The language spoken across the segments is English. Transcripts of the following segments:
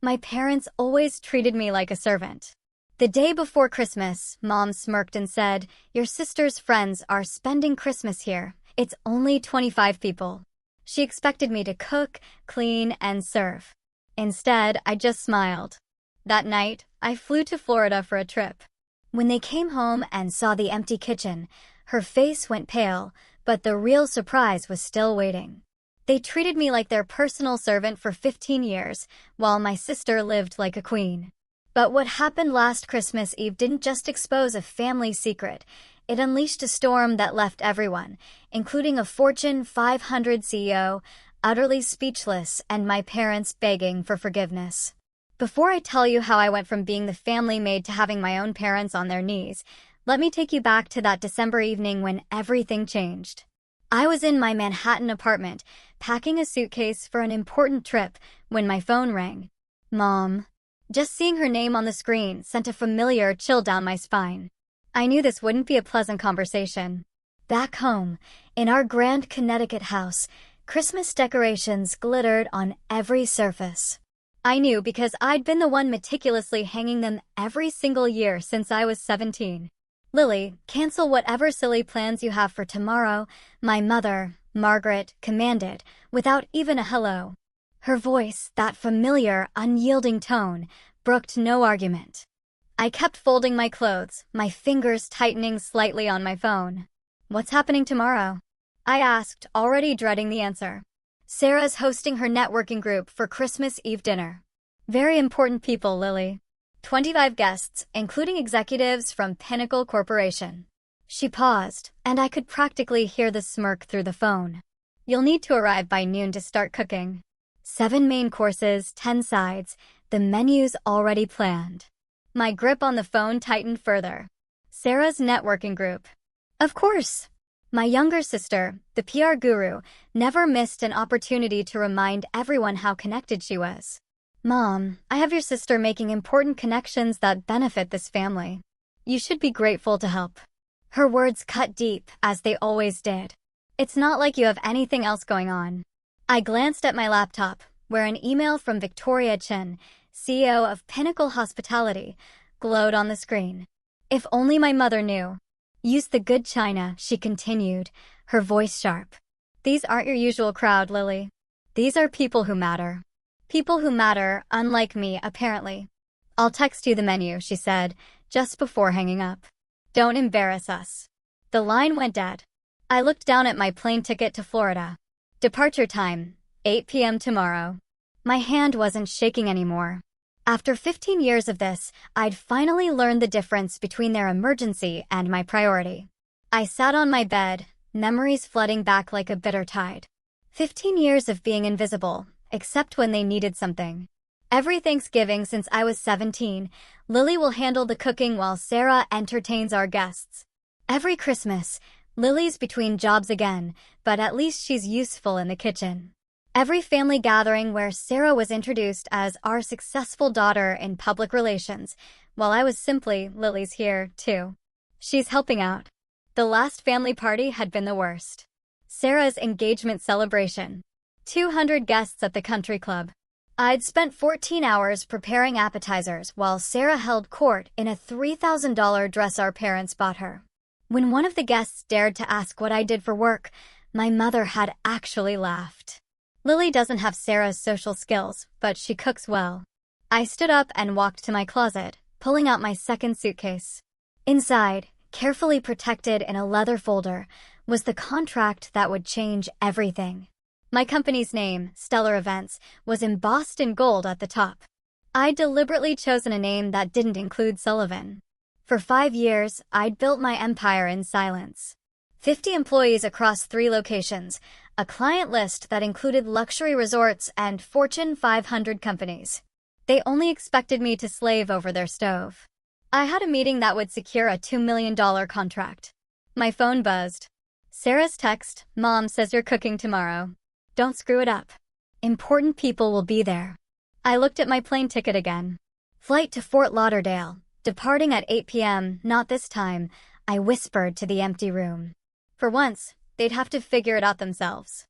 My parents always treated me like a servant. The day before Christmas, Mom smirked and said, "Your sister's friends are spending Christmas here. It's only 25 people." She expected me to cook, clean, and serve. Instead, I just smiled. That night, I flew to Florida for a trip. When they came home and saw the empty kitchen, her face went pale, but the real surprise was still waiting. They treated me like their personal servant for 15 years, while my sister lived like a queen. But what happened last Christmas Eve didn't just expose a family secret. It unleashed a storm that left everyone, including a Fortune 500 CEO, utterly speechless and my parents begging for forgiveness. Before I tell you how I went from being the family maid to having my own parents on their knees, let me take you back to that December evening when everything changed. I was in my Manhattan apartment, packing a suitcase for an important trip, when my phone rang. Mom. Just seeing her name on the screen sent a familiar chill down my spine. I knew this wouldn't be a pleasant conversation. Back home, in our grand Connecticut house, Christmas decorations glittered on every surface. I knew because I'd been the one meticulously hanging them every single year since I was 17. "Lily, cancel whatever silly plans you have for tomorrow," my mother, Margaret, commanded, without even a hello. Her voice, that familiar, unyielding tone, brooked no argument. I kept folding my clothes, my fingers tightening slightly on my phone. "What's happening tomorrow?" I asked, already dreading the answer. "Sarah's hosting her networking group for Christmas Eve dinner. Very important people, Lily. 25 guests, including executives from Pinnacle Corporation." She paused, and I could practically hear the smirk through the phone. "You'll need to arrive by noon to start cooking. 7 main courses, 10 sides, the menu's already planned." My grip on the phone tightened further. Sarah's networking group. Of course. My younger sister, the PR guru, never missed an opportunity to remind everyone how connected she was. "Mom, I have your sister making important connections that benefit this family. You should be grateful to help." Her words cut deep, as they always did. "It's not like you have anything else going on." I glanced at my laptop, where an email from Victoria Chin, CEO of Pinnacle Hospitality, glowed on the screen. If only my mother knew. "Use the good china," she continued, her voice sharp. "These aren't your usual crowd, Lily. These are people who matter. People who matter, unlike me, apparently." "I'll text you the menu," she said, just before hanging up. "Don't embarrass us." The line went dead. I looked down at my plane ticket to Florida. Departure time, 8 p.m. tomorrow. My hand wasn't shaking anymore. After 15 years of this, I'd finally learned the difference between their emergency and my priority. I sat on my bed, memories flooding back like a bitter tide. 15 years of being invisible, except when they needed something. Every Thanksgiving since I was 17, Lily will handle the cooking while Sarah entertains our guests. Every Christmas, Lily's between jobs again, but at least she's useful in the kitchen. Every family gathering where Sarah was introduced as our successful daughter in public relations, while I was simply "Lily's here, too." She's helping out. The last family party had been the worst. Sarah's engagement celebration. 200 guests at the country club. I'd spent 14 hours preparing appetizers while Sarah held court in a $3,000 dress our parents bought her. When one of the guests dared to ask what I did for work, my mother had actually laughed. "Lily doesn't have Sarah's social skills, but she cooks well." I stood up and walked to my closet, pulling out my second suitcase. Inside, carefully protected in a leather folder, was the contract that would change everything. My company's name, Stellar Events, was embossed in gold at the top. I'd deliberately chosen a name that didn't include Sullivan. For 5 years, I'd built my empire in silence. 50 employees across 3 locations, a client list that included luxury resorts and Fortune 500 companies. They only expected me to slave over their stove. I had a meeting that would secure a $2 million contract. My phone buzzed. Sarah's text, "Mom says you're cooking tomorrow. Don't screw it up. Important people will be there." I looked at my plane ticket again. Flight to Fort Lauderdale, departing at 8 p.m., not this time, I whispered to the empty room. For once, they'd have to figure it out themselves.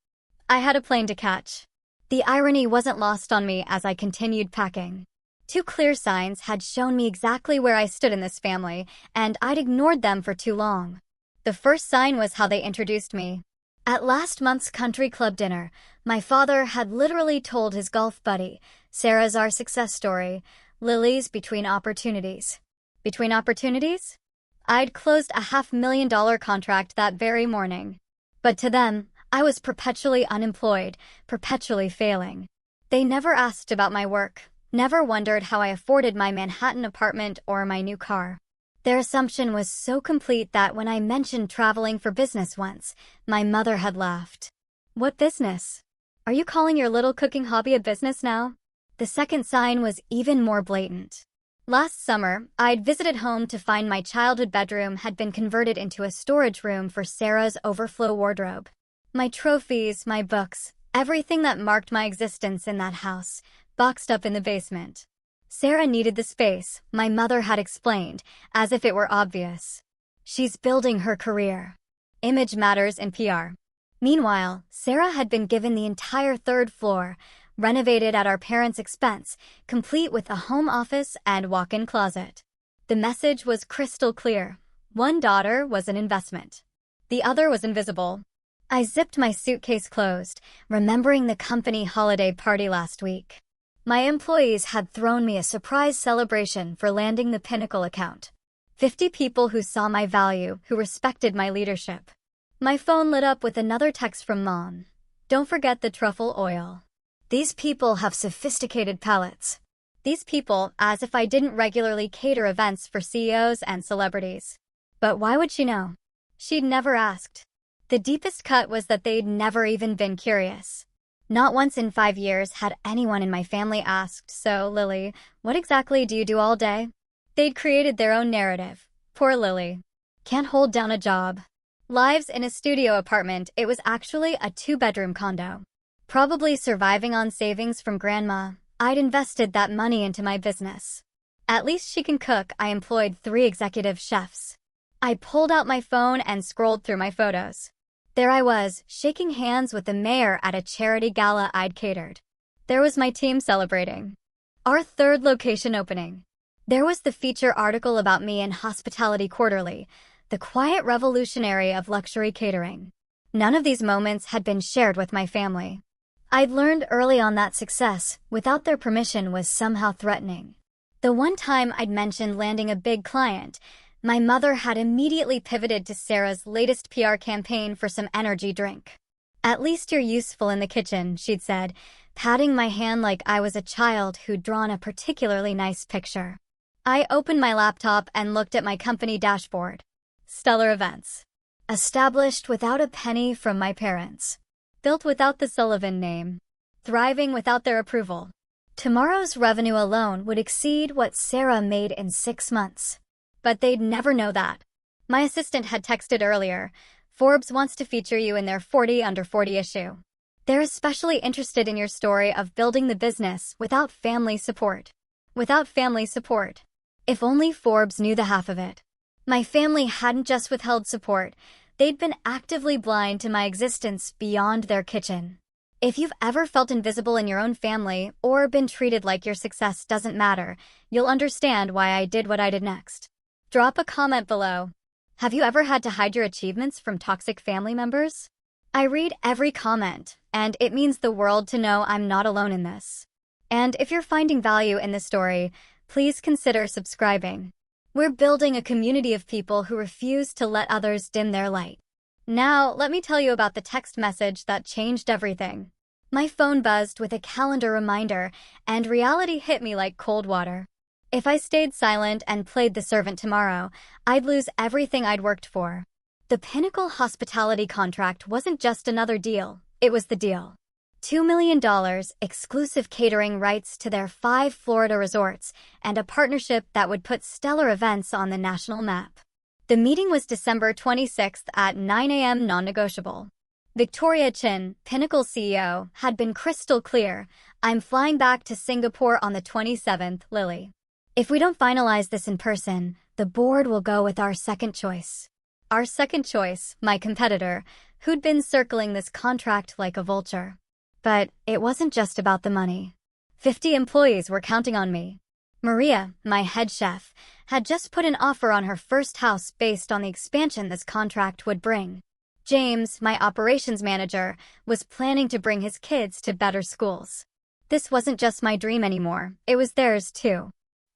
I had a plane to catch. The irony wasn't lost on me as I continued packing. Two clear signs had shown me exactly where I stood in this family, and I'd ignored them for too long. The first sign was how they introduced me. At last month's country club dinner, my father had literally told his golf buddy, "Sarah's our success story, Lily's between opportunities." Between opportunities? I'd closed a $500,000 contract that very morning. But to them, I was perpetually unemployed, perpetually failing. They never asked about my work, never wondered how I afforded my Manhattan apartment or my new car. Their assumption was so complete that when I mentioned traveling for business once, my mother had laughed. "What business? Are you calling your little cooking hobby a business now?" The second sign was even more blatant. Last summer, I'd visited home to find my childhood bedroom had been converted into a storage room for Sarah's overflow wardrobe. My trophies, my books, everything that marked my existence in that house, boxed up in the basement. Sarah needed the space, my mother had explained, as if it were obvious. She's building her career. Image matters in PR. Meanwhile, Sarah had been given the entire third floor, renovated at our parents' expense, complete with a home office and walk-in closet. The message was crystal clear. One daughter was an investment. The other was invisible. I zipped my suitcase closed, remembering the company holiday party last week. My employees had thrown me a surprise celebration for landing the Pinnacle account. 50 people who saw my value, who respected my leadership. My phone lit up with another text from Mom. "Don't forget the truffle oil. These people have sophisticated palates." These people, as if I didn't regularly cater events for CEOs and celebrities. But why would she know? She'd never asked. The deepest cut was that they'd never even been curious. Not once in 5 years had anyone in my family asked, "So, Lily, what exactly do you do all day?" They'd created their own narrative. Poor Lily. Can't hold down a job. Lives in a studio apartment, it was actually a 2-bedroom condo. Probably surviving on savings from grandma, I'd invested that money into my business. At least she can cook. I employed 3 executive chefs. I pulled out my phone and scrolled through my photos. There I was, shaking hands with the mayor at a charity gala I'd catered. There was my team celebrating. Our 3rd location opening. There was the feature article about me in Hospitality Quarterly, the quiet revolutionary of luxury catering. None of these moments had been shared with my family. I'd learned early on that success, without their permission, was somehow threatening. The one time I'd mentioned landing a big client, my mother had immediately pivoted to Sarah's latest PR campaign for some energy drink. "At least you're useful in the kitchen," she'd said, patting my hand like I was a child who'd drawn a particularly nice picture. I opened my laptop and looked at my company dashboard. Stellar Events. Established without a penny from my parents. Built without the Sullivan name. Thriving without their approval. Tomorrow's revenue alone would exceed what Sarah made in 6 months. But they'd never know that. My assistant had texted earlier, "Forbes wants to feature you in their 40 Under 40 issue. They're especially interested in your story of building the business without family support." Without family support. If only Forbes knew the half of it. My family hadn't just withheld support, they'd been actively blind to my existence beyond their kitchen. If you've ever felt invisible in your own family or been treated like your success doesn't matter, you'll understand why I did what I did next. Drop a comment below. Have you ever had to hide your achievements from toxic family members? I read every comment, and it means the world to know I'm not alone in this. And if you're finding value in this story, please consider subscribing. We're building a community of people who refuse to let others dim their light. Now, let me tell you about the text message that changed everything. My phone buzzed with a calendar reminder, and reality hit me like cold water. If I stayed silent and played the servant tomorrow, I'd lose everything I'd worked for. The Pinnacle hospitality contract wasn't just another deal, it was the deal. $2 million, exclusive catering rights to their 5 Florida resorts, and a partnership that would put Stellar Events on the national map. The meeting was December 26th at 9 a.m. non-negotiable. Victoria Chin, Pinnacle CEO, had been crystal clear, "I'm flying back to Singapore on the 27th, Lily. If we don't finalize this in person, the board will go with our second choice." Our second choice, my competitor, who'd been circling this contract like a vulture. But it wasn't just about the money. 50 employees were counting on me. Maria, my head chef, had just put an offer on her first house based on the expansion this contract would bring. James, my operations manager, was planning to bring his kids to better schools. This wasn't just my dream anymore, it was theirs too.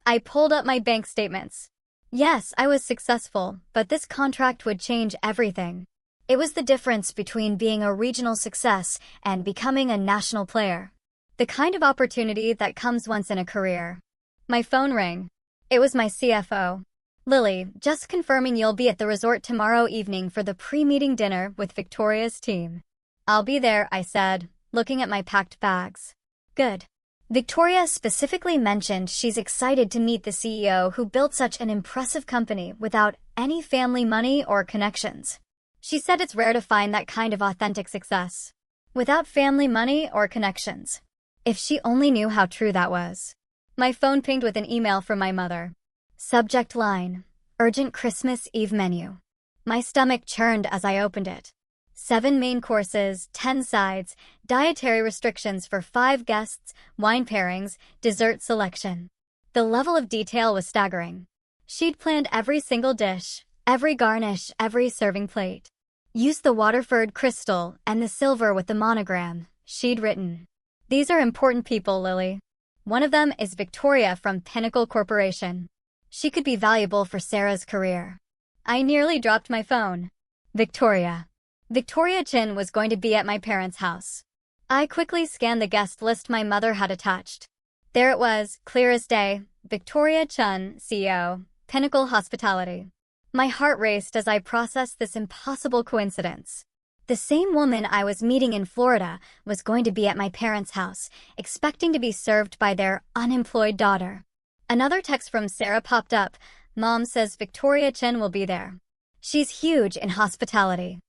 I pulled up my bank statements. Yes, I was successful, but this contract would change everything. It was the difference between being a regional success and becoming a national player. The kind of opportunity that comes once in a career. My phone rang. It was my CFO. Lily, just confirming you'll be at the resort tomorrow evening for the pre-meeting dinner with Victoria's team. I'll be there, I said, looking at my packed bags. Good. Victoria specifically mentioned she's excited to meet the CEO who built such an impressive company without any family money or connections. She said it's rare to find that kind of authentic success. Without family money or connections. If she only knew how true that was. My phone pinged with an email from my mother. Subject line, urgent Christmas Eve menu. My stomach churned as I opened it. 7 main courses, 10 sides, dietary restrictions for 5 guests, wine pairings, dessert selection. The level of detail was staggering. She'd planned every single dish, every garnish, every serving plate. Use the Waterford crystal and the silver with the monogram, she'd written. These are important people, Lily. One of them is Victoria from Pinnacle Corporation. She could be valuable for Sarah's career. I nearly dropped my phone. Victoria. Victoria Chin was going to be at my parents' house. I quickly scanned the guest list my mother had attached. There it was, clear as day, Victoria Chun, CEO, Pinnacle Hospitality. My heart raced as I processed this impossible coincidence. The same woman I was meeting in Florida was going to be at my parents' house, expecting to be served by their unemployed daughter. Another text from Sarah popped up. Mom says Victoria Chen will be there. She's huge in hospitality.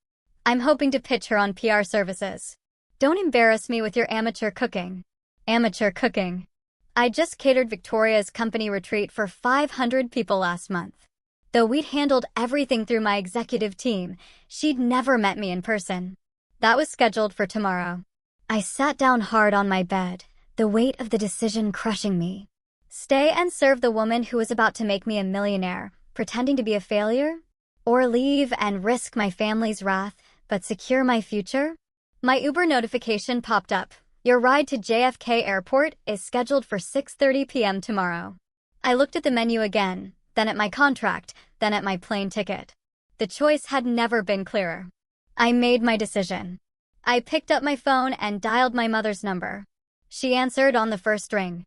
I'm hoping to pitch her on PR services. Don't embarrass me with your amateur cooking. Amateur cooking. I just catered Victoria's company retreat for 500 people last month. Though we'd handled everything through my executive team, she'd never met me in person. That was scheduled for tomorrow. I sat down hard on my bed, the weight of the decision crushing me. Stay and serve the woman who was about to make me a millionaire, pretending to be a failure? Or leave and risk my family's wrath, but secure my future? My Uber notification popped up. Your ride to JFK Airport is scheduled for 6:30 p.m. tomorrow. I looked at the menu again, then at my contract, then at my plane ticket. The choice had never been clearer. I made my decision. I picked up my phone and dialed my mother's number. She answered on the first ring.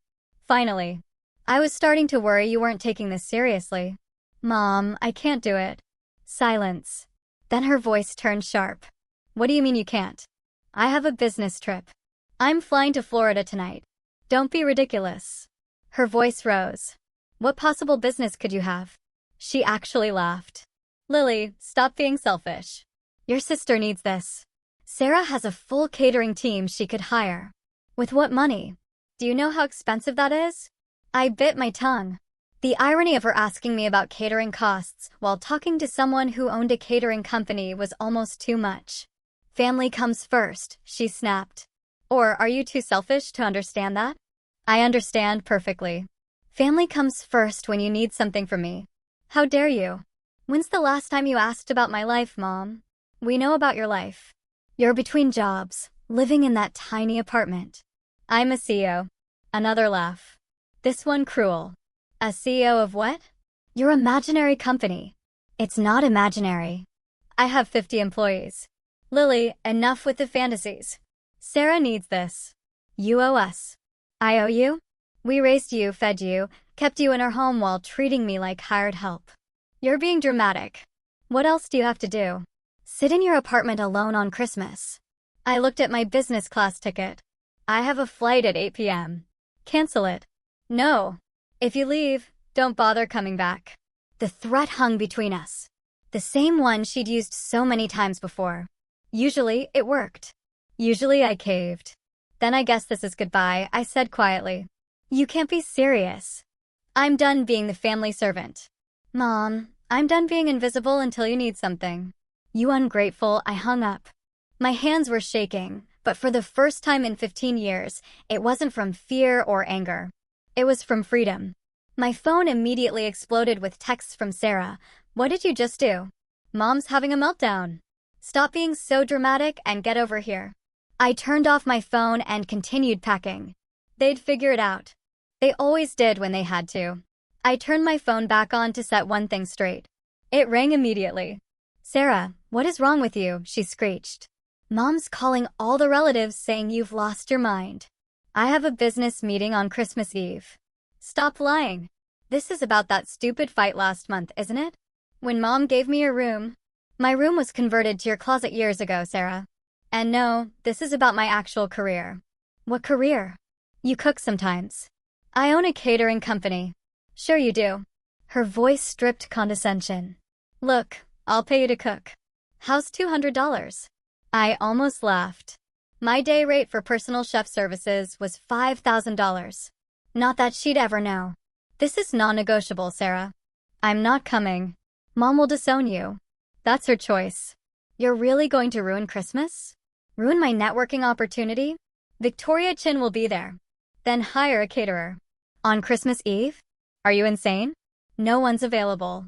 Finally. I was starting to worry you weren't taking this seriously. Mom, I can't do it. Silence. Then her voice turned sharp. What do you mean you can't? I have a business trip. I'm flying to Florida tonight. Don't be ridiculous. Her voice rose. What possible business could you have? She actually laughed. Lily, stop being selfish. Your sister needs this. Sarah has a full catering team she could hire. With what money? Do you know how expensive that is? I bit my tongue. The irony of her asking me about catering costs while talking to someone who owned a catering company was almost too much. Family comes first, she snapped. Or are you too selfish to understand that? I understand perfectly. Family comes first when you need something from me. How dare you? When's the last time you asked about my life, Mom? We know about your life. You're between jobs, living in that tiny apartment. I'm a CEO. Another laugh. This one cruel. A CEO of what? Your imaginary company. It's not imaginary. I have 50 employees. Lily, enough with the fantasies. Sarah needs this. You owe us. I owe you? We raised you, fed you, kept you in our home while treating me like hired help. You're being dramatic. What else do you have to do? Sit in your apartment alone on Christmas. I looked at my business class ticket. I have a flight at 8 p.m. Cancel it. No. If you leave, don't bother coming back. The threat hung between us. The same one she'd used so many times before. Usually, it worked. Usually, I caved. Then I guess this is goodbye, I said quietly. You can't be serious. I'm done being the family servant. Mom, I'm done being invisible until you need something. You ungrateful, I hung up. My hands were shaking, But for the first time in 15 years, it wasn't from fear or anger. It was from freedom. My phone immediately exploded with texts from Sarah. "What did you just do? Mom's having a meltdown. Stop being so dramatic and get over here." I turned off my phone and continued packing. They'd figure it out. They always did when they had to. I turned my phone back on to set one thing straight. It rang immediately. "Sarah, what is wrong with you?" she screeched. "Mom's calling all the relatives saying you've lost your mind. I have a business meeting on Christmas Eve." "Stop lying. This is about that stupid fight last month, isn't it? When Mom gave me your room." "My room was converted to your closet years ago, Sarah. And no, this is about my actual career." "What career?" "You cook sometimes." "I own a catering company." "Sure you do." Her voice stripped condescension. "Look, I'll pay you to cook. How's $200? I almost laughed. My day rate for personal chef services was $5,000. Not that she'd ever know. "This is non-negotiable, Sarah. I'm not coming. Mom will disown you." "That's her choice." "You're really going to ruin Christmas? Ruin my networking opportunity?" "Victoria Chin will be there." "Then hire a caterer." "On Christmas Eve? Are you insane?" "No one's available."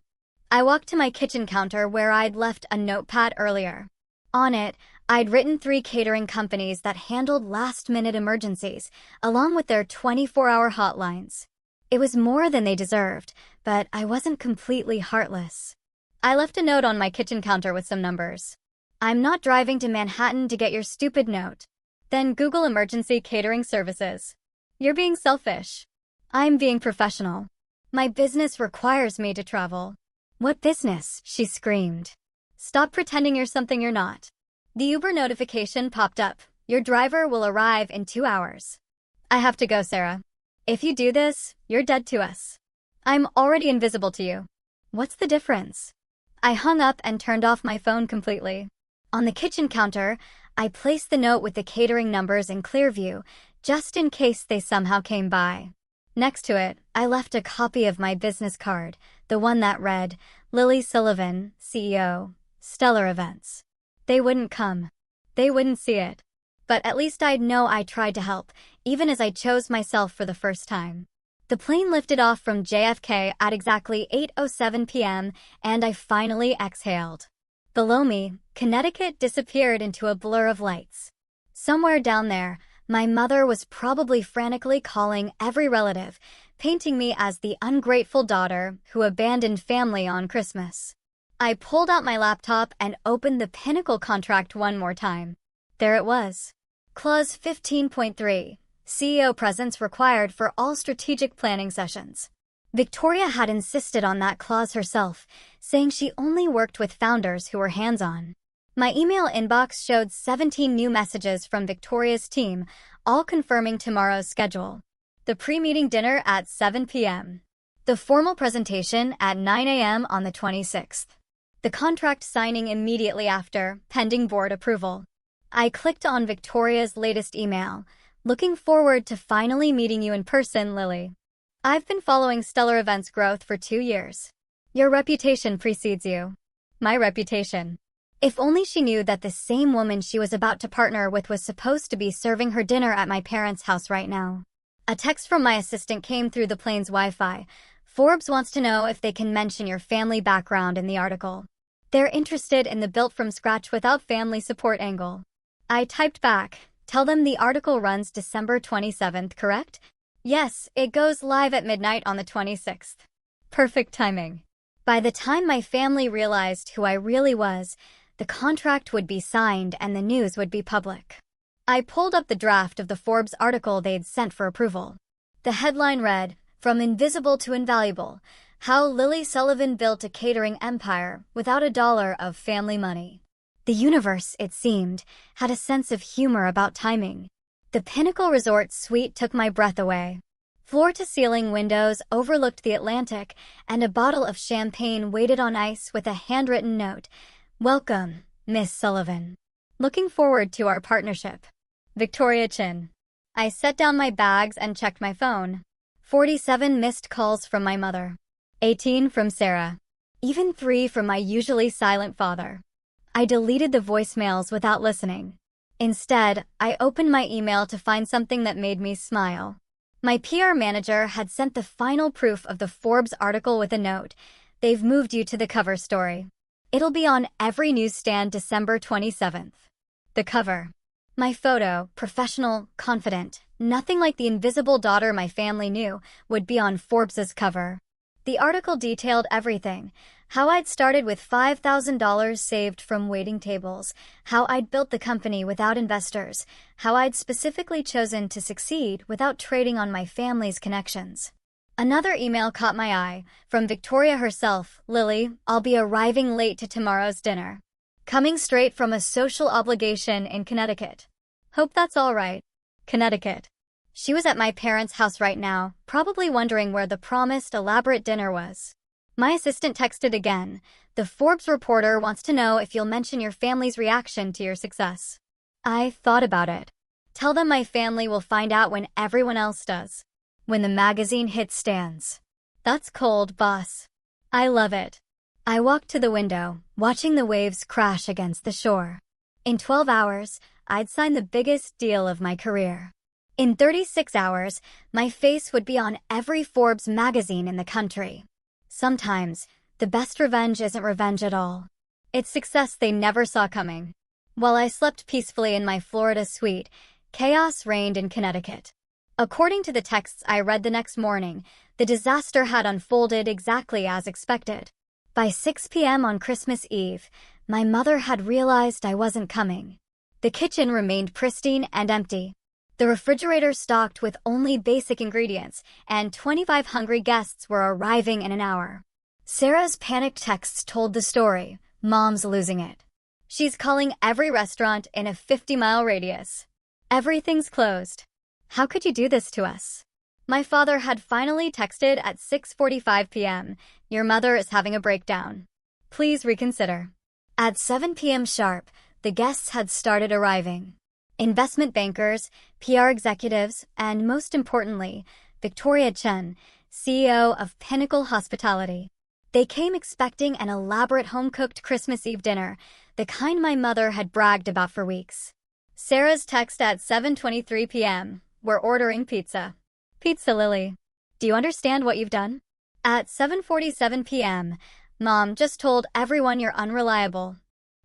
I walked to my kitchen counter where I'd left a notepad earlier. On it, I'd written 3 catering companies that handled last-minute emergencies, along with their 24-hour hotlines. It was more than they deserved, but I wasn't completely heartless. I left a note on my kitchen counter with some numbers. "I'm not driving to Manhattan to get your stupid note." Then Google emergency catering services. "You're being selfish." "I'm being professional. My business requires me to travel." "What business?" she screamed. "Stop pretending you're something you're not." The Uber notification popped up. "Your driver will arrive in 2 hours." "I have to go, Sarah. If you do this, you're dead to us." "I'm already invisible to you." "What's the difference?" I hung up and turned off my phone completely. On the kitchen counter, I placed the note with the catering numbers in clear view, just in case they somehow came by. Next to it, I left a copy of my business card, the one that read, "Lily Sullivan, CEO, Stellar Events." They wouldn't come. They wouldn't see it. But at least I'd know I tried to help, even as I chose myself for the first time. The plane lifted off from JFK at exactly 8:07 p.m., and I finally exhaled. Below me, Connecticut disappeared into a blur of lights. Somewhere down there, my mother was probably frantically calling every relative, painting me as the ungrateful daughter who abandoned family on Christmas. I pulled out my laptop and opened the Pinnacle contract one more time. There it was. Clause 15.3. CEO presence required for all strategic planning sessions. Victoria had insisted on that clause herself, saying she only worked with founders who were hands-on. My email inbox showed 17 new messages from Victoria's team, all confirming tomorrow's schedule. The pre-meeting dinner at 7 p.m. The formal presentation at 9 a.m. on the 26th. The contract signing immediately after, pending board approval. I clicked on Victoria's latest email. "Looking forward to finally meeting you in person, Lily. I've been following Stellar Events' growth for 2 years. Your reputation precedes you." My reputation. If only she knew that the same woman she was about to partner with was supposed to be serving her dinner at my parents' house right now. A text from my assistant came through the plane's Wi-Fi. "Forbes wants to know if they can mention your family background in the article. They're interested in the built from scratch without family support angle." I typed back, "Tell them the article runs December 27th, correct?" "Yes, it goes live at midnight on the 26th. Perfect timing." By the time my family realized who I really was, the contract would be signed and the news would be public. I pulled up the draft of the Forbes article they'd sent for approval. The headline read, "From Invisible to Invaluable, How Lily Sullivan Built a Catering Empire Without a Dollar of Family Money." The universe, it seemed, had a sense of humor about timing. The Pinnacle Resort suite took my breath away. Floor-to-ceiling windows overlooked the Atlantic, and a bottle of champagne waited on ice with a handwritten note, "Welcome, Miss Sullivan. Looking forward to our partnership. Victoria Chin." I set down my bags and checked my phone. 47 missed calls from my mother. 18 from Sarah. Even 3 from my usually silent father. I deleted the voicemails without listening. Instead, I opened my email to find something that made me smile. My PR manager had sent the final proof of the Forbes article with a note. They've moved you to the cover story. It'll be on every newsstand December 27th. The cover. My photo, professional, confident, nothing like the invisible daughter my family knew, would be on Forbes's cover. The article detailed everything. How I'd started with $5,000 saved from waiting tables, how I'd built the company without investors, how I'd specifically chosen to succeed without trading on my family's connections. Another email caught my eye, from Victoria herself. Lily, I'll be arriving late to tomorrow's dinner. Coming straight from a social obligation in Connecticut. Hope that's all right. Connecticut. She was at my parents' house right now, probably wondering where the promised elaborate dinner was. My assistant texted again. The Forbes reporter wants to know if you'll mention your family's reaction to your success. I thought about it. Tell them my family will find out when everyone else does. When the magazine hits stands. That's cold, boss. I love it. I walked to the window, watching the waves crash against the shore. In 12 hours, I'd signed the biggest deal of my career. In 36 hours, my face would be on every Forbes magazine in the country. Sometimes, the best revenge isn't revenge at all. It's success they never saw coming. While I slept peacefully in my Florida suite, chaos reigned in Connecticut. According to the texts I read the next morning, the disaster had unfolded exactly as expected. By 6 p.m. on Christmas Eve, my mother had realized I wasn't coming. The kitchen remained pristine and empty. The refrigerator stocked with only basic ingredients, and 25 hungry guests were arriving in an hour. Sarah's panicked texts told the story. Mom's losing it. She's calling every restaurant in a 50-mile radius. Everything's closed. How could you do this to us? My father had finally texted at 6:45 p.m. Your mother is having a breakdown. Please reconsider. At 7 p.m. sharp, the guests had started arriving. Investment bankers, PR executives, and most importantly, Victoria Chen, CEO of Pinnacle Hospitality. They came expecting an elaborate home-cooked Christmas Eve dinner, the kind my mother had bragged about for weeks. Sarah's text at 7:23 p.m. We're ordering pizza. Pizza, Lily. Do you understand what you've done? At 7:47 p.m., Mom just told everyone you're unreliable.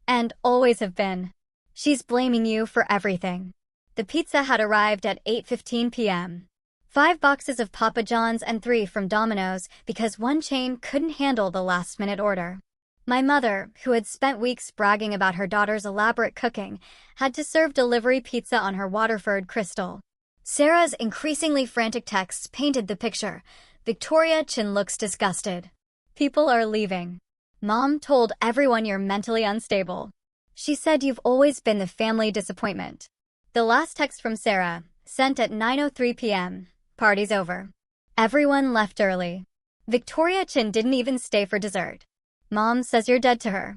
And always have been. She's blaming you for everything. The pizza had arrived at 8:15 p.m. 5 boxes of Papa John's and 3 from Domino's because one chain couldn't handle the last-minute order. My mother, who had spent weeks bragging about her daughter's elaborate cooking, had to serve delivery pizza on her Waterford Crystal. Sarah's increasingly frantic texts painted the picture. Victoria Chen looks disgusted. People are leaving. Mom told everyone you're mentally unstable. She said you've always been the family disappointment. The last text from Sarah, sent at 9:03 p.m. Party's over. Everyone left early. Victoria Chen didn't even stay for dessert. Mom says you're dead to her.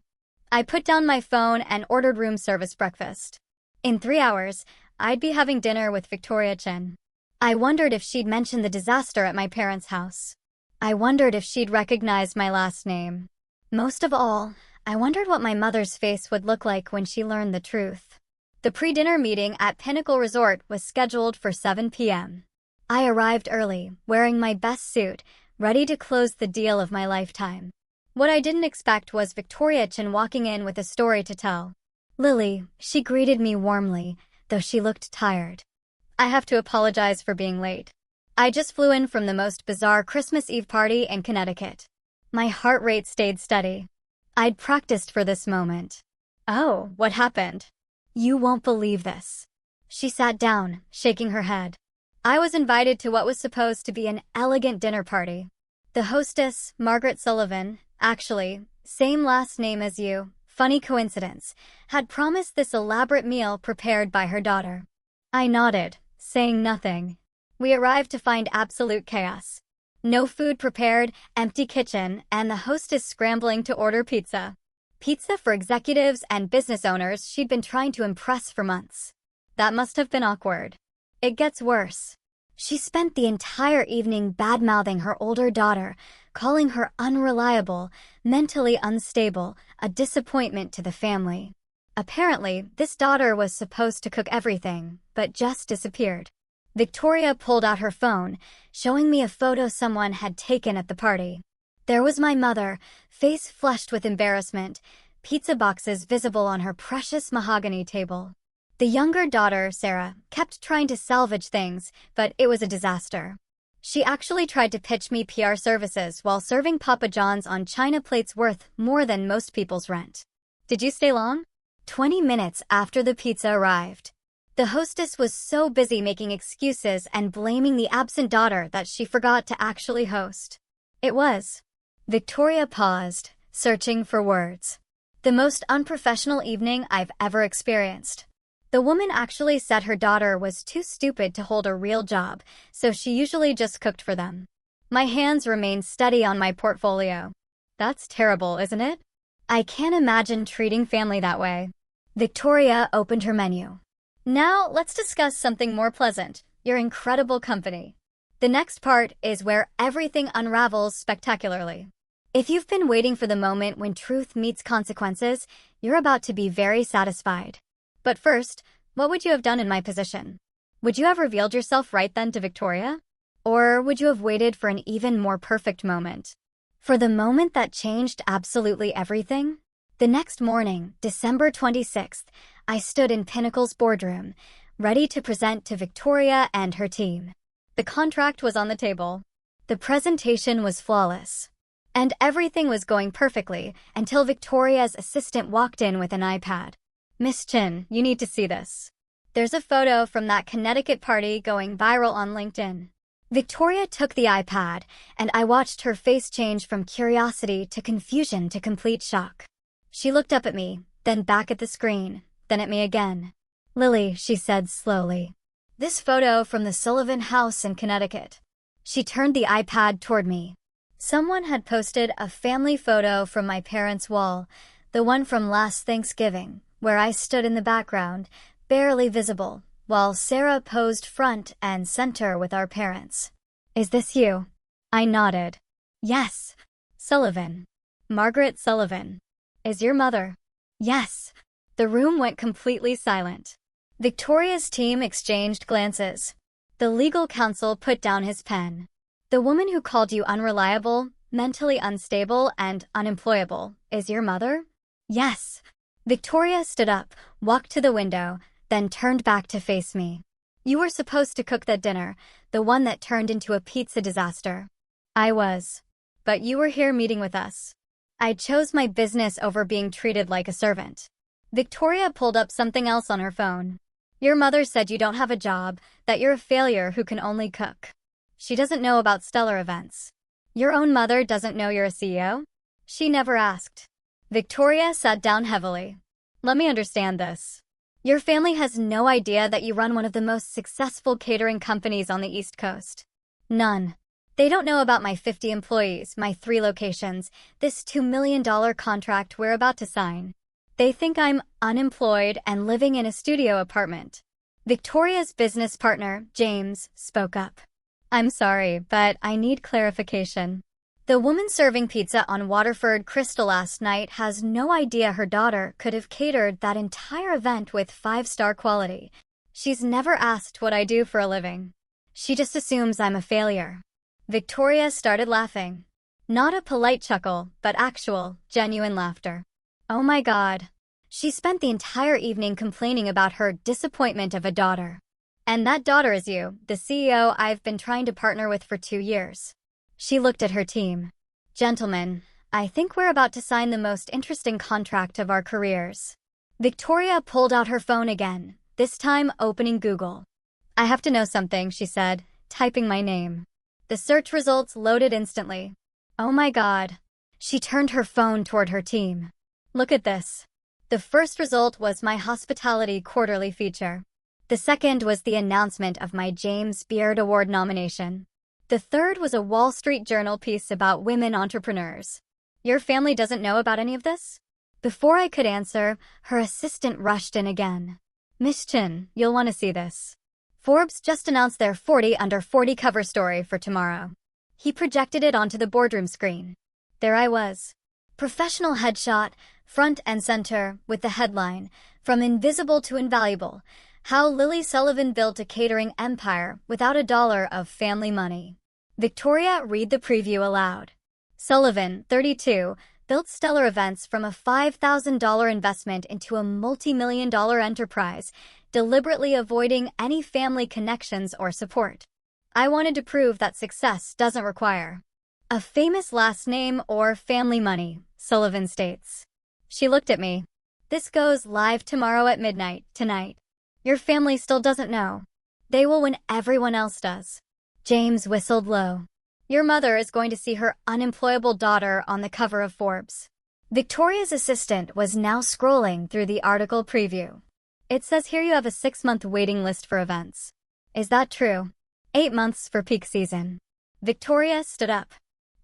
I put down my phone and ordered room service breakfast. In 3 hours, I'd be having dinner with Victoria Chen. I wondered if she'd mentioned the disaster at my parents' house. I wondered if she'd recognized my last name. Most of all, I wondered what my mother's face would look like when she learned the truth. The pre-dinner meeting at Pinnacle Resort was scheduled for 7 p.m. I arrived early, wearing my best suit, ready to close the deal of my lifetime. What I didn't expect was Victoria Chen walking in with a story to tell. Lily, she greeted me warmly, though she looked tired. I have to apologize for being late. I just flew in from the most bizarre Christmas Eve party in Connecticut. My heart rate stayed steady. I'd practiced for this moment. Oh, what happened? You won't believe this. She sat down, shaking her head. I was invited to what was supposed to be an elegant dinner party. The hostess, Margaret Sullivan, actually, same last name as you, funny coincidence, had promised this elaborate meal prepared by her daughter. I nodded, saying nothing. We arrived to find absolute chaos. No food prepared, empty kitchen, and the hostess scrambling to order pizza. Pizza for executives and business owners she'd been trying to impress for months. That must have been awkward. It gets worse. She spent the entire evening bad-mouthing her older daughter, calling her unreliable, mentally unstable, a disappointment to the family. Apparently, this daughter was supposed to cook everything, but just disappeared. Victoria pulled out her phone, showing me a photo someone had taken at the party. There was my mother, face flushed with embarrassment, pizza boxes visible on her precious mahogany table. The younger daughter, Sarah, kept trying to salvage things, but it was a disaster. She actually tried to pitch me PR services while serving Papa John's on china plates worth more than most people's rent. Did you stay long? 20 minutes after the pizza arrived. The hostess was so busy making excuses and blaming the absent daughter that she forgot to actually host. It was. Victoria paused, searching for words. The most unprofessional evening I've ever experienced. The woman actually said her daughter was too stupid to hold a real job, so she usually just cooked for them. My hands remained steady on my portfolio. That's terrible, isn't it? I can't imagine treating family that way. Victoria opened her menu. Now, let's discuss something more pleasant, your incredible company. The next part is where everything unravels spectacularly. If you've been waiting for the moment when truth meets consequences, you're about to be very satisfied. But first, what would you have done in my position? Would you have revealed yourself right then to Victoria? Or would you have waited for an even more perfect moment? For the moment that changed absolutely everything? The next morning, December 26th, I stood in Pinnacle's boardroom, ready to present to Victoria and her team. The contract was on the table. The presentation was flawless. And everything was going perfectly until Victoria's assistant walked in with an iPad. Miss Chin, you need to see this. There's a photo from that Connecticut party going viral on LinkedIn. Victoria took the iPad, and I watched her face change from curiosity to confusion to complete shock. She looked up at me, then back at the screen, then at me again. Lily, she said slowly. This photo from the Sullivan house in Connecticut. She turned the iPad toward me. Someone had posted a family photo from my parents' wall, the one from last Thanksgiving, where I stood in the background, barely visible, while Sarah posed front and center with our parents. Is this you? I nodded. Yes. Sullivan. Margaret Sullivan. Is your mother? Yes. The room went completely silent. Victoria's team exchanged glances. The legal counsel put down his pen. The woman who called you unreliable, mentally unstable, and unemployable is your mother? Yes. Victoria stood up, walked to the window, then turned back to face me. You were supposed to cook that dinner, the one that turned into a pizza disaster. I was. But you were here meeting with us. I chose my business over being treated like a servant. Victoria pulled up something else on her phone. Your mother said you don't have a job, that you're a failure who can only cook. She doesn't know about stellar events. Your own mother doesn't know you're a CEO? She never asked. Victoria sat down heavily. Let me understand this. Your family has no idea that you run one of the most successful catering companies on the East Coast. None. They don't know about my 50 employees, my 3 locations, this $2 million contract we're about to sign. They think I'm unemployed and living in a studio apartment. Victoria's business partner, James, spoke up. I'm sorry, but I need clarification. The woman serving pizza on Waterford Crystal last night has no idea her daughter could have catered that entire event with 5-star quality. She's never asked what I do for a living. She just assumes I'm a failure. Victoria started laughing. Not a polite chuckle, but actual, genuine laughter. Oh my God. She spent the entire evening complaining about her disappointment of a daughter. And that daughter is you, the CEO I've been trying to partner with for 2 years. She looked at her team. Gentlemen, I think we're about to sign the most interesting contract of our careers. Victoria pulled out her phone again, this time opening Google. I have to know something, she said, typing my name. The search results loaded instantly. Oh my God. She turned her phone toward her team. Look at this. The first result was my hospitality quarterly feature. The second was the announcement of my James Beard Award nomination. The third was a Wall Street Journal piece about women entrepreneurs. Your family doesn't know about any of this? Before I could answer, her assistant rushed in again. Miss Chin, you'll want to see this. Forbes just announced their 40 under 40 cover story for tomorrow. He projected it onto the boardroom screen. There I was. Professional headshot, front and center, with the headline, "From Invisible to Invaluable: How Lily Sullivan Built a Catering Empire Without a Dollar of Family Money." Victoria read the preview aloud. Sullivan, 32, built stellar events from a $5,000 investment into a multi-million-dollar enterprise, deliberately avoiding any family connections or support. "I wanted to prove that success doesn't require a famous last name or family money," Sullivan states. She looked at me. "This goes live tomorrow at midnight, tonight. Your family still doesn't know. They will when everyone else does." James whistled low. "Your mother is going to see her unemployable daughter on the cover of Forbes." Victoria's assistant was now scrolling through the article preview. "It says here you have a 6-month waiting list for events. Is that true?" 8 months for peak season." Victoria stood up.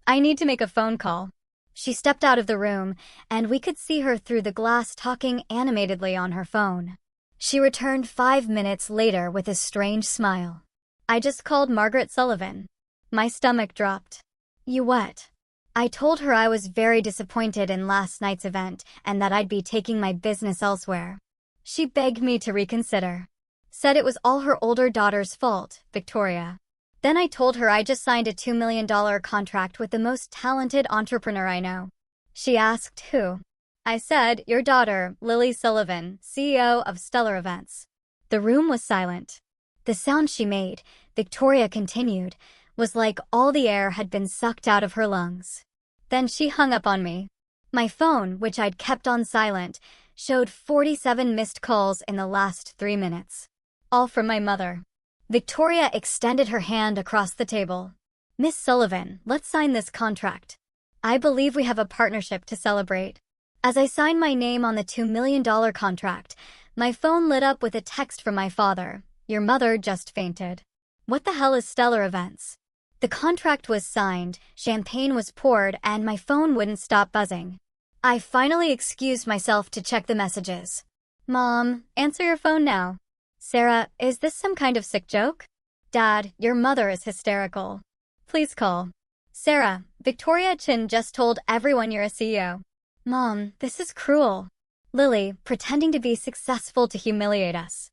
"I need to make a phone call." She stepped out of the room, and we could see her through the glass talking animatedly on her phone. She returned 5 minutes later with a strange smile. "I just called Margaret Sullivan." My stomach dropped. "You what?" I told her I was very disappointed in last night's event and that I'd be taking my business elsewhere. She begged me to reconsider. Said it was all her older daughter's fault, Victoria. Then I told her I just signed a $2 million contract with the most talented entrepreneur I know. She asked who. I said, "Your daughter, Lily Sullivan, CEO of Stellar Events." The room was silent. The sound she made, Victoria continued, was like all the air had been sucked out of her lungs. Then she hung up on me. My phone, which I'd kept on silent, showed 47 missed calls in the last 3 minutes. All from my mother. Victoria extended her hand across the table. "Miss Sullivan, let's sign this contract. I believe we have a partnership to celebrate." As I signed my name on the $2 million contract, my phone lit up with a text from my father. "Your mother just fainted." What the hell is Stellar Events? The contract was signed, champagne was poured, and my phone wouldn't stop buzzing. I finally excused myself to check the messages. "Mom, answer your phone now." "Sarah, is this some kind of sick joke?" "Dad, your mother is hysterical. Please call." "Sarah, Victoria Chin just told everyone you're a CEO." "Mom, this is cruel." "Lily, pretending to be successful to humiliate us."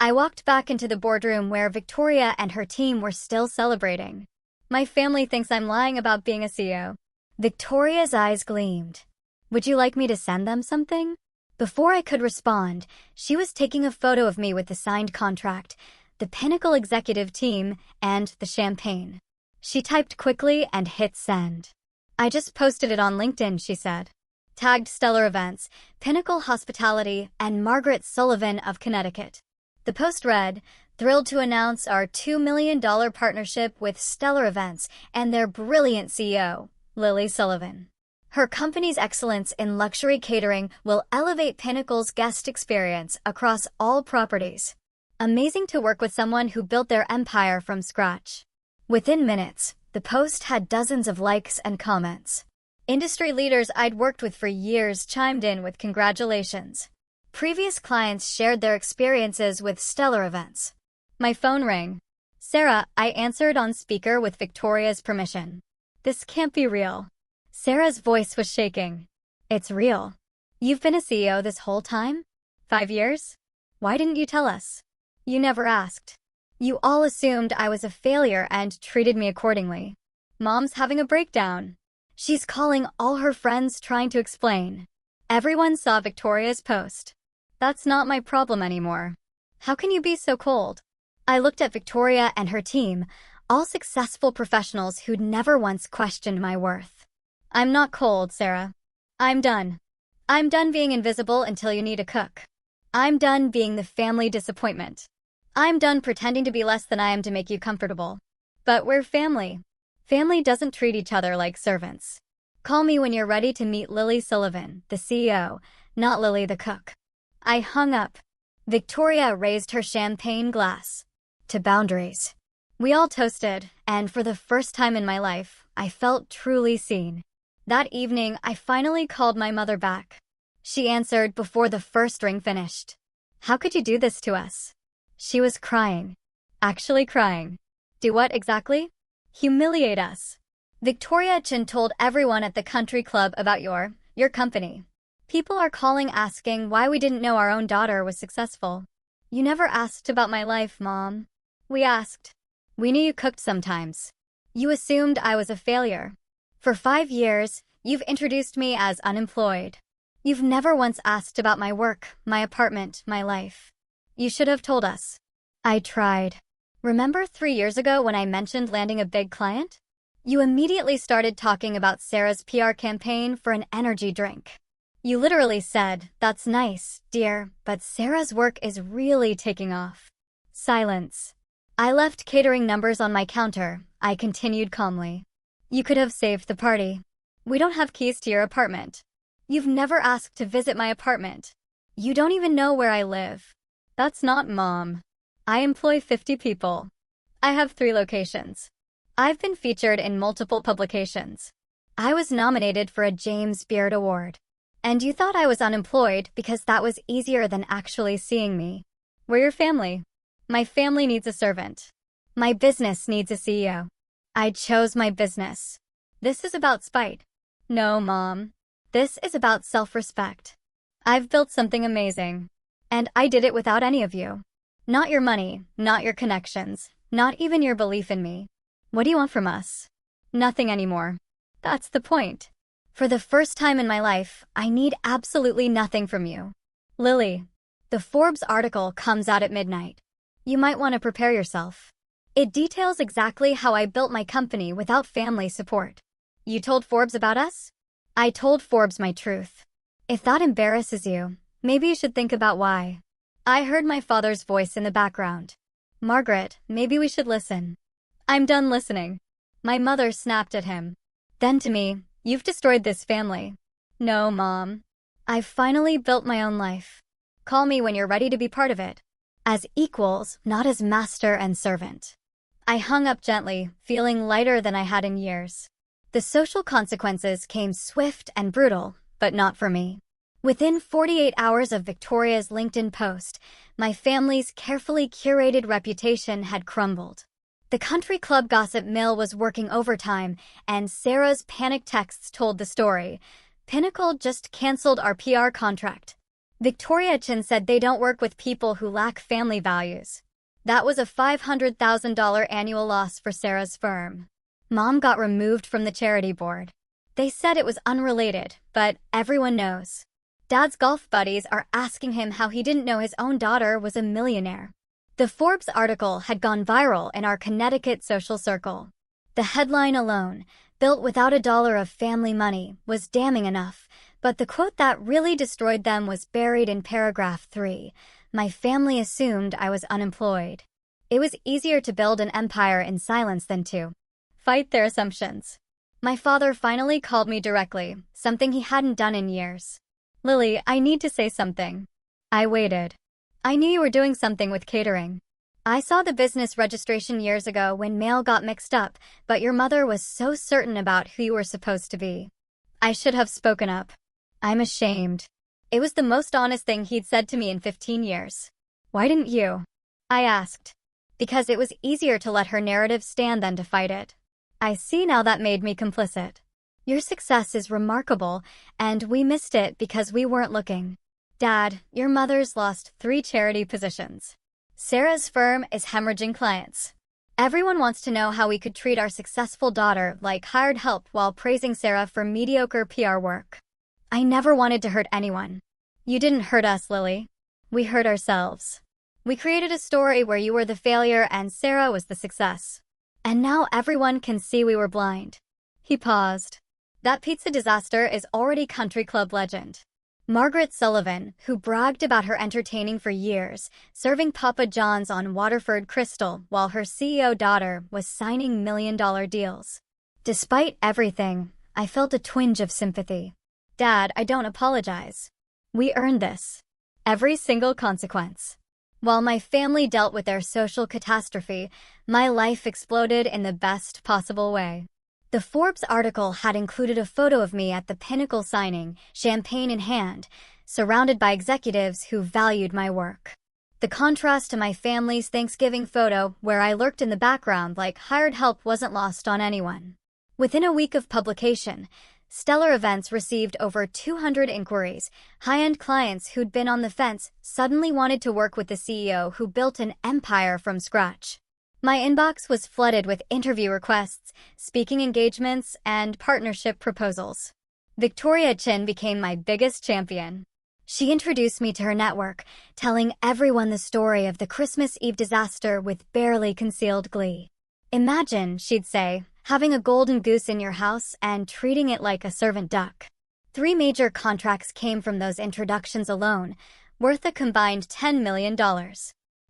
I walked back into the boardroom where Victoria and her team were still celebrating. "My family thinks I'm lying about being a CEO." Victoria's eyes gleamed. "Would you like me to send them something?" Before I could respond, she was taking a photo of me with the signed contract, the Pinnacle executive team, and the champagne. She typed quickly and hit send. "I just posted it on LinkedIn," she said. Tagged Stellar Events, Pinnacle Hospitality, and Margaret Sullivan of Connecticut. The post read, "Thrilled to announce our $2 million partnership with Stellar Events and their brilliant CEO, Lily Sullivan. Her company's excellence in luxury catering will elevate Pinnacle's guest experience across all properties. Amazing to work with someone who built their empire from scratch." Within minutes, the post had dozens of likes and comments. Industry leaders I'd worked with for years chimed in with congratulations. Previous clients shared their experiences with Stellar Events. My phone rang. "Sarah," I answered on speaker with Victoria's permission. "This can't be real." Sarah's voice was shaking. "It's real. You've been a CEO this whole time? 5 years? Why didn't you tell us? You never asked. You all assumed I was a failure and treated me accordingly. Mom's having a breakdown. She's calling all her friends trying to explain." Everyone saw Victoria's post. "That's not my problem anymore. How can you be so cold?" I looked at Victoria and her team, all successful professionals who'd never once questioned my worth. "I'm not cold, Sarah. I'm done. I'm done being invisible until you need a cook. I'm done being the family disappointment. I'm done pretending to be less than I am to make you comfortable. But we're family. Family doesn't treat each other like servants. Call me when you're ready to meet Lily Sullivan, the CEO, not Lily the cook." I hung up. Victoria raised her champagne glass. To boundaries. We all toasted, and for the first time in my life, I felt truly seen. That evening, I finally called my mother back. She answered before the first ring finished. "How could you do this to us?" She was crying. Actually crying. "Do what exactly?" "Humiliate us." "Victoria Chin told everyone at the country club about your company. People are calling asking why we didn't know our own daughter was successful. You never asked about my life, Mom. We asked. We knew you cooked sometimes. You assumed I was a failure. For 5 years, you've introduced me as unemployed. You've never once asked about my work, my apartment, my life. You should have told us. I tried. Remember 3 years ago when I mentioned landing a big client? You immediately started talking about Sarah's PR campaign for an energy drink. You literally said, "That's nice, dear, but Sarah's work is really taking off." Silence. I left catering numbers on my counter. I continued calmly. You could have saved the party. We don't have keys to your apartment. You've never asked to visit my apartment. You don't even know where I live. That's not Mom. I employ 50 people. I have 3 locations. I've been featured in multiple publications. I was nominated for a James Beard Award. And you thought I was unemployed because that was easier than actually seeing me. We're your family. My family needs a servant. My business needs a CEO. I chose my business. This is about spite. No, Mom. This is about self-respect. I've built something amazing. And I did it without any of you. Not your money, not your connections, not even your belief in me. What do you want from us? Nothing anymore. That's the point. For the first time in my life, I need absolutely nothing from you. Lily, the Forbes article comes out at midnight. You might want to prepare yourself. It details exactly how I built my company without family support. You told Forbes about us? I told Forbes my truth. If that embarrasses you, maybe you should think about why. I heard my father's voice in the background. Margaret, maybe we should listen. I'm done listening. My mother snapped at him. Then to me, you've destroyed this family. No, Mom. I've finally built my own life. Call me when you're ready to be part of it. As equals, not as master and servant. I hung up gently, feeling lighter than I had in years. The social consequences came swift and brutal, but not for me. Within 48 hours of Victoria's LinkedIn post, my family's carefully curated reputation had crumbled. The country club gossip mill was working overtime, and Sarah's panic texts told the story. Pinnacle just canceled our PR contract. Victoria Chin said they don't work with people who lack family values. That was a $500,000 annual loss for Sarah's firm. Mom got removed from the charity board. They said it was unrelated, but everyone knows. Dad's golf buddies are asking him how he didn't know his own daughter was a millionaire. The Forbes article had gone viral in our Connecticut social circle. The headline alone, "Built without a dollar of family money," was damning enough, but the quote that really destroyed them was buried in paragraph 3. My family assumed I was unemployed. It was easier to build an empire in silence than to fight their assumptions. My father finally called me directly, something he hadn't done in years. "Lily, I need to say something." I waited. "I knew you were doing something with catering. I saw the business registration years ago when mail got mixed up, but your mother was so certain about who you were supposed to be." I should have spoken up. I'm ashamed. It was the most honest thing he'd said to me in 15 years. "Why didn't you?" I asked. Because it was easier to let her narrative stand than to fight it. I see now that made me complicit. Your success is remarkable, and we missed it because we weren't looking. Dad, your mother's lost 3 charity positions. Sarah's firm is hemorrhaging clients. Everyone wants to know how we could treat our successful daughter like hired help while praising Sarah for mediocre PR work. I never wanted to hurt anyone. You didn't hurt us, Lily. We hurt ourselves. We created a story where you were the failure and Sarah was the success. And now everyone can see we were blind. He paused. That pizza disaster is already country club legend. Margaret Sullivan, who bragged about her entertaining for years, serving Papa John's on Waterford Crystal while her CEO daughter was signing million-dollar deals. Despite everything, I felt a twinge of sympathy. Dad, I don't apologize. We earned this. Every single consequence. While my family dealt with their social catastrophe, my life exploded in the best possible way. The Forbes article had included a photo of me at the Pinnacle signing, champagne in hand, surrounded by executives who valued my work. The contrast to my family's Thanksgiving photo, where I lurked in the background like hired help, wasn't lost on anyone. Within a week of publication, Stellar Events received over 200 inquiries. High-end clients who'd been on the fence suddenly wanted to work with the CEO who built an empire from scratch. My inbox was flooded with interview requests, speaking engagements, and partnership proposals. Victoria Chin became my biggest champion. She introduced me to her network, telling everyone the story of the Christmas Eve disaster with barely concealed glee. Imagine, she'd say, having a golden goose in your house and treating it like a servant duck. 3 major contracts came from those introductions alone, worth a combined $10 million.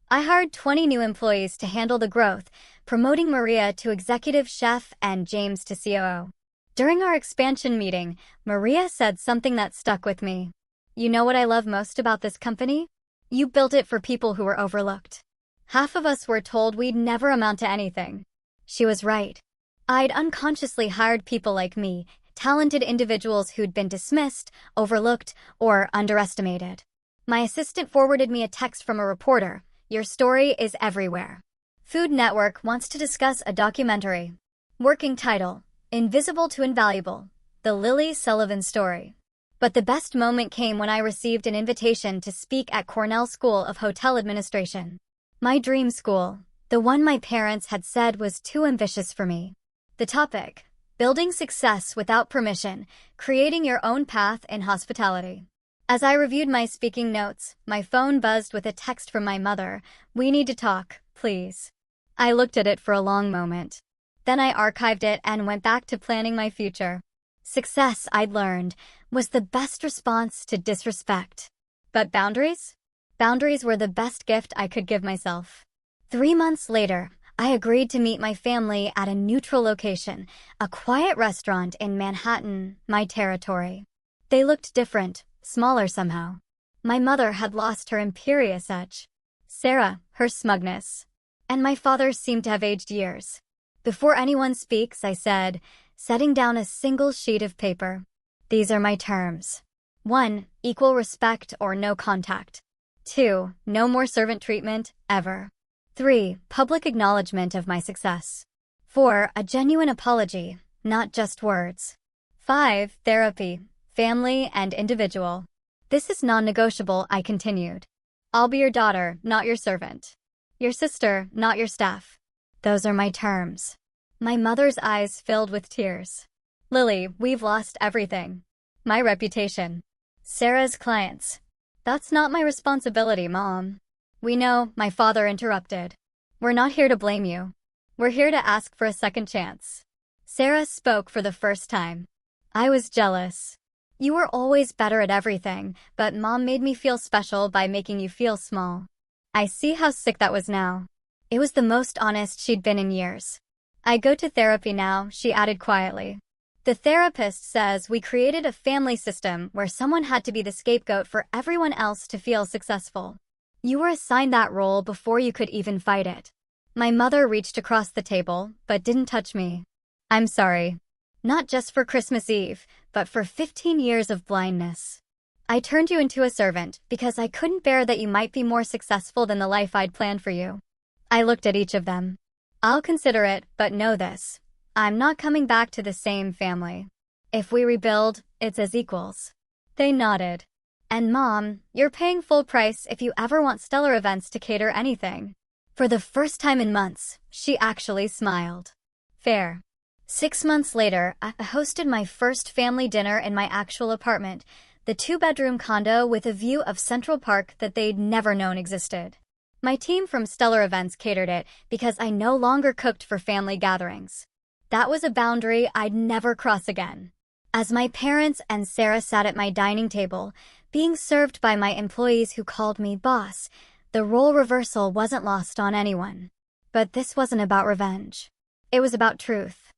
I hired 20 new employees to handle the growth, promoting Maria to executive chef and James to COO. During our expansion meeting, Maria said something that stuck with me. You know what I love most about this company? You built it for people who were overlooked. Half of us were told we'd never amount to anything. She was right. I'd unconsciously hired people like me, talented individuals who'd been dismissed, overlooked, or underestimated. My assistant forwarded me a text from a reporter. Your story is everywhere. Food Network wants to discuss a documentary. Working title, Invisible to Invaluable, The Lily Sullivan Story. But the best moment came when I received an invitation to speak at Cornell School of Hotel Administration. My dream school, the one my parents had said was too ambitious for me. The topic, Building Success Without Permission, Creating Your Own Path in Hospitality. As I reviewed my speaking notes, my phone buzzed with a text from my mother. We need to talk, please. I looked at it for a long moment. Then I archived it and went back to planning my future. Success, I'd learned, was the best response to disrespect. But boundaries? Boundaries were the best gift I could give myself. 3 months later, I agreed to meet my family at a neutral location, a quiet restaurant in Manhattan, my territory. They looked different. Smaller somehow. My mother had lost her imperious edge. Sarah, her smugness. And my father seemed to have aged years. Before anyone speaks, I said, setting down a single sheet of paper. These are my terms. 1. Equal respect or no contact. 2. No more servant treatment, ever. 3. Public acknowledgement of my success. 4. A genuine apology, not just words. 5. Therapy. Family and individual. This is non-negotiable, I continued. I'll be your daughter, not your servant. Your sister, not your staff. Those are my terms. My mother's eyes filled with tears. Lily, we've lost everything. My reputation. Sarah's clients. That's not my responsibility, Mom. We know, my father interrupted. We're not here to blame you. We're here to ask for a second chance. Sarah spoke for the first time. I was jealous. You were always better at everything, but Mom made me feel special by making you feel small. I see how sick that was now. It was the most honest she'd been in years. I go to therapy now, she added quietly. The therapist says we created a family system where someone had to be the scapegoat for everyone else to feel successful. You were assigned that role before you could even fight it. My mother reached across the table, but didn't touch me. I'm sorry. Not just for Christmas Eve, but for 15 years of blindness. I turned you into a servant because I couldn't bear that you might be more successful than the life I'd planned for you. I looked at each of them. I'll consider it, but know this. I'm not coming back to the same family. If we rebuild, it's as equals. They nodded. And Mom, you're paying full price if you ever want Stellar Events to cater anything. For the first time in months, she actually smiled. Fair. 6 months later, I hosted my first family dinner in my actual apartment, the 2-bedroom condo with a view of Central Park that they'd never known existed. My team from Stellar Events catered it because I no longer cooked for family gatherings. That was a boundary I'd never cross again. As my parents and Sarah sat at my dining table, being served by my employees who called me boss, the role reversal wasn't lost on anyone. But this wasn't about revenge. It was about truth.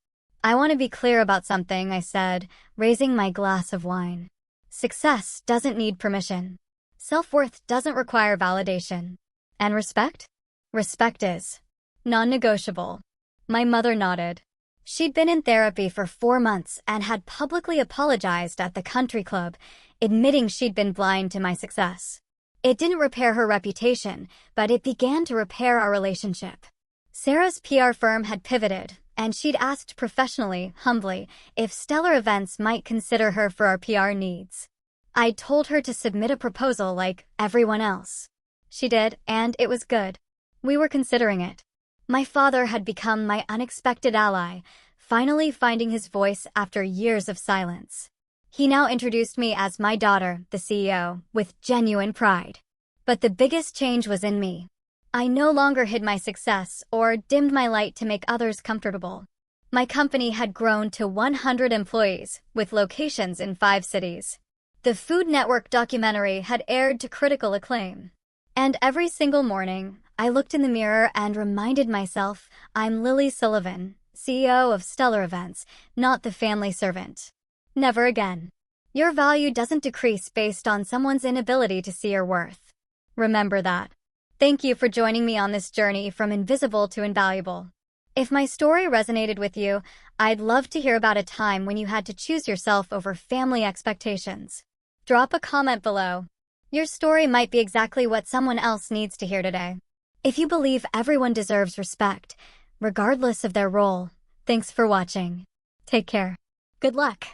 I want to be clear about something, I said, raising my glass of wine. Success doesn't need permission. Self-worth doesn't require validation. And respect? Respect is non-negotiable. My mother nodded. She'd been in therapy for 4 months and had publicly apologized at the country club, admitting she'd been blind to my success. It didn't repair her reputation, but it began to repair our relationship. Sarah's PR firm had pivoted, and she'd asked professionally, humbly, if Stellar Events might consider her for our PR needs. I'd told her to submit a proposal like everyone else. She did, and it was good. We were considering it. My father had become my unexpected ally, finally finding his voice after years of silence. He now introduced me as my daughter, the CEO, with genuine pride. But the biggest change was in me. I no longer hid my success or dimmed my light to make others comfortable. My company had grown to 100 employees, with locations in 5 cities. The Food Network documentary had aired to critical acclaim. And every single morning, I looked in the mirror and reminded myself, I'm Lily Sullivan, CEO of Stellar Events, not the family servant. Never again. Your value doesn't decrease based on someone's inability to see your worth. Remember that. Thank you for joining me on this journey from invisible to invaluable. If my story resonated with you, I'd love to hear about a time when you had to choose yourself over family expectations. Drop a comment below. Your story might be exactly what someone else needs to hear today. If you believe everyone deserves respect, regardless of their role, thanks for watching. Take care. Good luck.